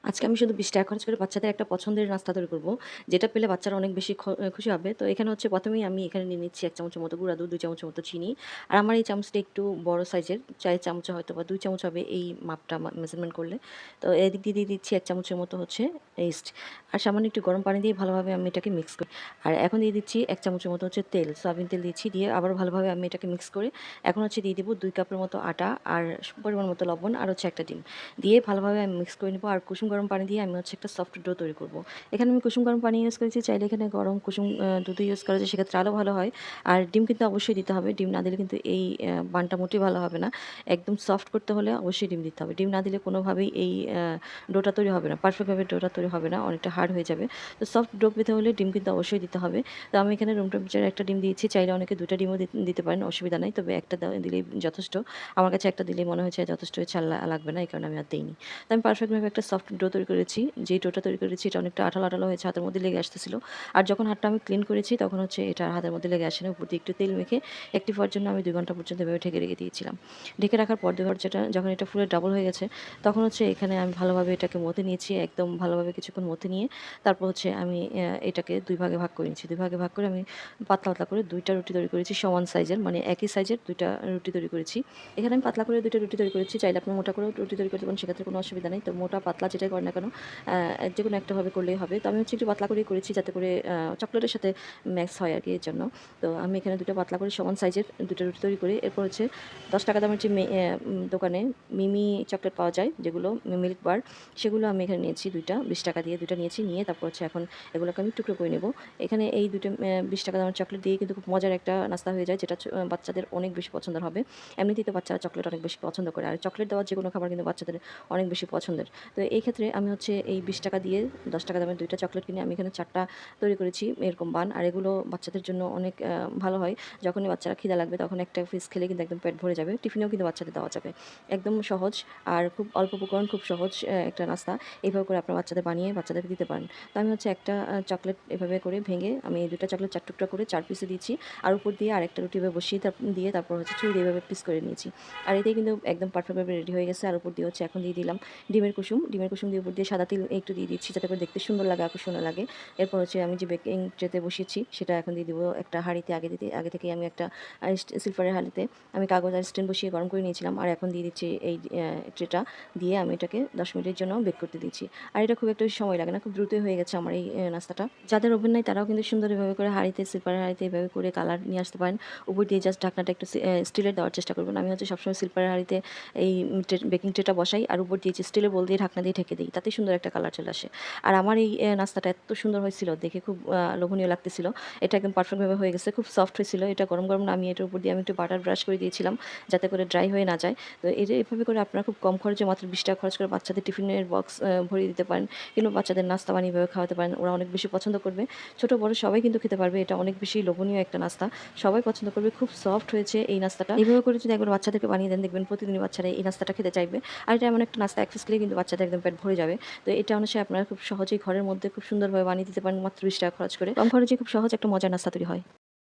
আজকে আমি শুধু ৳২০ খরচ করে বাচ্চাদের একটা পছন্দের নাস্তা তৈরি করব। যেটা পেলে বাচ্চারা অনেক বেশি খুশি হবে। তো এখানে হচ্ছে ১ম এই আমি এখানে নিয়ে নিচ্ছি ১ চামচের মতো গুঁড়া দুধ, ২ চামচের মতো চিনি। আর আমার এই চামচটা একটু বড় সাইজের, ৪ চামচ হয়তোবা ২ চামচ হবে এই মাপটা মেজারমেন্ট করলে। তো এদিক দিয়ে দিয়ে দিচ্ছি ১ চামচের মতো হচ্ছে ইস্ট। আর সামান্য একটু গরম পানি দিয়ে ভালোভাবে আমি এটাকে মিক্স করি। আর এখন দিয়ে দিচ্ছি ১ চামচের মতো হচ্ছে তেল, সয়াবিন তেল দিচ্ছি। দিয়ে আবারও ভালোভাবে আমি এটাকে মিক্স করে এখন হচ্ছে দিয়ে দিব ২ কাপের মতো আটা আর পরিমাণ মতো লবণ আর হচ্ছে ১ টা ডিম। দিয়ে ভালোভাবে আমি মিক্স করে নিব। আর কুসুম গরম পানি দিয়ে আমি হচ্ছে একটা সফট ডো তৈরি করব। এখানে আমি কুসুম গরম পানি ইউজ করেছি, চাইলে এখানে গরম কুসুম দুধও ইউজ করা যায়, সেক্ষেত্রে আরও ভালো হয়। আর ডিম কিন্তু অবশ্যই দিতে হবে। ডিম না দিলে কিন্তু এই বানটা মোটেই ভালো হবে না। একদম সফট করতে হলে অবশ্যই ডিম দিতে হবে। ডিম না দিলে কোনোভাবেই এই ডোটা তৈরি হবে না। পারফেক্টভাবে ডোটা তৈরি হবে না। অনেকটা হার্ড হয়ে যাবে। তো সফট ডো পেতে হলে ডিম কিন্তু অবশ্যই দিতে হবে। তো আমি এখানে রুম টেম্পারেচারে একটা ডিম দিয়েছি। চাইলে অনেকে ২ টা ডিমও দিতে পারেন, অসুবিধা নাই। তবে একটা দিলেই যথেষ্ট। আমার কাছে একটা দিলেই মনে হয়েছে যথেষ্ট হয়েছে, আর লাগবে না। এই কারণে আমি আর দেইনি। তো আমি পারফেক্টভাবে একটা সফট ডো তৈরি করেছি। যেই ডোটা তৈরি করেছি এটা অনেকটা আঠালো, আঠালো হয়েছে, হাতের মধ্যে লেগে আসতেছিল। আর যখন হাতটা আমি ক্লিন করেছি তখন হচ্ছে এটা আর হাতের মধ্যে লেগে আসেনি। উপর দিয়ে একটু তেল মেখে অ্যাক্টিভ হওয়ার জন্য আমি ২ ঘন্টা পর্যন্ত এভাবে ঢেকে রেখে দিয়েছিলাম। ঢেকে রাখার পর ২ ঘন্টা যখন এটা ফুলে ডাবল হয়ে গেছে, তখন হচ্ছে এখানে আমি ভালোভাবে এটাকে মথে নিয়েছি। একদম ভালোভাবে কিছুক্ষণ মথে নিয়ে তারপর হচ্ছে আমি এটাকে ২ ভাগে ভাগ করে নিয়েছি। ২ ভাগে ভাগ করে আমি পাতলা, পাতলা করে ২ টা রুটি তৈরি করেছি সমান সাইজের, মানে একই সাইজের ২ টা রুটি তৈরি করেছি। এখানে আমি পাতলা করে ২ টা রুটি তৈরি করেছি। চাইলে আপনি মোটা করেও রুটি তৈরি করতে পারেন, সেক্ষেত্রে কোনো অসুবিধা নেই। তো মোটা পাতলা যেটাই করেন না কেন যেকোনো একটা ভাবে করলেই হবে। তো আমি হচ্ছে একটু পাতলা করেই করেছি যাতে করে চকোলেটের সাথে ম্যাক্স হয় আরকি, এর জন্য। তো আমি এখানে ২ টা পাতলা করে সমান সাইজের ২ টা রুটি তৈরি করি। এরপর হচ্ছে ৳১০ দামের যে দোকানে মিমি চকোলেট পাওয়া যায়, যেগুলো মিল্ক বার, সেগুলো আমি এখানে নিয়েছি ২ টা, ৳২০ দিয়ে ২ টা নিয়েছি। নিয়ে তারপর হচ্ছে এখন এগুলোকে আমি টুকরো করে নেব। এখানে এই ২ টা ৳২০ দামের চকোলেট দিয়ে কিন্তু খুব মজার একটা নাস্তা হয়ে যায়, যেটা বাচ্চাদের অনেক বেশি পছন্দের হবে। এমনিতেই তো বাচ্চারা চকোলেট অনেক বেশি পছন্দ করে। আর চকোলেট দেওয়া যেকোনো খাবার কিন্তু বাচ্চাদের অনেক বেশি পছন্দের। তো এই ক্ষেত্রে আমি হচ্ছে এই ৳২০ দিয়ে ৳১০ দামের ২ টা চকোলেট কিনে আমি এখানে ৪ টা তৈরি করেছি এরকম বান। আর এগুলো বাচ্চাদের জন্য অনেক ভালো হয়। যখনই বাচ্চারা খিদা লাগবে তখন একটা পিস খেলে কিন্তু একদম পেট ভরে যাবে। টিফিনেও কিন্তু বাচ্চাদের দেওয়া যাবে। একদম সহজ আর খুব অল্প উপকরণ, খুব সহজ একটা নাস্তা। এভাবে করে আপনার বাচ্চাদের বানিয়ে বাচ্চাদেরকে দিতে পারেন। তো আমি হচ্ছে একটা চকোলেট এভাবে করে ভেঙে আমি এই ২ টা চকোলেট ৪ টুকরা করে ৪ পিসে দিয়েছি। আর উপর দিয়ে আরেকটা রুটি এভাবে বসিয়ে দিয়ে তারপর হচ্ছে ছুরি দিয়ে এভাবে পিস করে নিয়েছি। আর এতেই কিন্তু একদম পারফেক্টভাবে রেডি হয়ে গেছে। আর উপর দিয়ে হচ্ছে এখন দিয়ে দিলাম ডিমের কুসুম। ডিমের কুসুম দিয়ে উপর দিয়ে সাদা তিল একটু দিয়ে দিচ্ছি যাতে করে দেখতে সুন্দর লাগে, আকর্ষণীয় লাগে। এরপর হচ্ছে আমি যে বেকিং ট্রেতে বসিয়েছি সেটা এখন দিয়ে দিব একটা হাঁড়িতে। আগে থেকেই আমি একটা সিলভারের হাঁড়িতে আমি কাগজ আর স্ট্যান্ড বসিয়ে গরম করে নিয়েছিলাম। আর এখন দিয়ে দিচ্ছি এই ট্রেটা দিয়ে আমি এটাকে ১০ মিনিটের জন্য বেক করতে দিচ্ছি। আর এটা খুব একটা বেশি সময় লাগে না। খুব দ্রুতই হয়ে গেছে আমার এই নাস্তাটা। যাদের ওভেন নাই তারাও কিন্তু সুন্দর এভাবে করে হাঁড়িতে, সিলভারের হাঁড়িতে এভাবে করে কালার নিয়ে আসতে পারেন। উপর দিয়ে জাস্ট ঢাকনাটা একটু স্টিলের দেওয়ার চেষ্টা করবেন। আমি হচ্ছে সবসময় সিলভারের হাঁড়িতে এই বেকিং ট্রেটা বসাই আর উপর দিয়ে যে স্টিলের বোল দিয়ে ঢাকনা দিয়ে ঢেকে দিই। তাতেই সুন্দর একটা কালার চলে আসে। আর আমার এই নাস্তাটা এত সুন্দর হয়েছিল, দেখে খুব লোভনীয় লাগতেছিল। এটা একদম পারফেক্টভাবে হয়ে গেছে। খুব সফট হয়েছিল। এটা গরম, গরম নামিয়ে এটার উপর দিয়ে আমি একটু বাটার ব্রাশ করে দিয়েছিলাম যাতে করে ড্রাই হয়ে না যায়। তো এভাবে করে আপনারা খুব কম খরচে মাত্র ৳২০ খরচ করে বাচ্চাদের টিফিনের বক্স ভরিয়ে দিতে পারেন। কিংবা বাচ্চাদের নাস্তা বানিয়ে এভাবে খাওয়াতে পারেন। ওরা অনেক বেশি পছন্দ করবে। ছোট বড় সবাই কিন্তু খেতে পারবে। এটা অনেক বেশি লোভনীয় একটা নাস্তা। সবাই পছন্দ করবে। খুব সফট হয়েছে এই নাস্তাটা। এভাবে করে যদি একবার বাচ্চাদেরকে বানিয়ে দেন, দেখবেন প্রতিদিনই বাচ্চারা এই নাস্তাটা খেতে চাইবে। আর এটা এমন একটা নাস্তা, এক পিস খেলেই কিন্তু বাচ্চাদের একদম পেট ভরে যাবে। তো এটা অনুসারে আপনারা খুব সহজেই ঘরের মধ্যে খুব সুন্দরভাবে বানিয়ে দিতে পারেন মাত্র ৳২০ খরচ করে। কম খরচে খুব সহজ একটা মজার নাস্তা তৈরি হয়।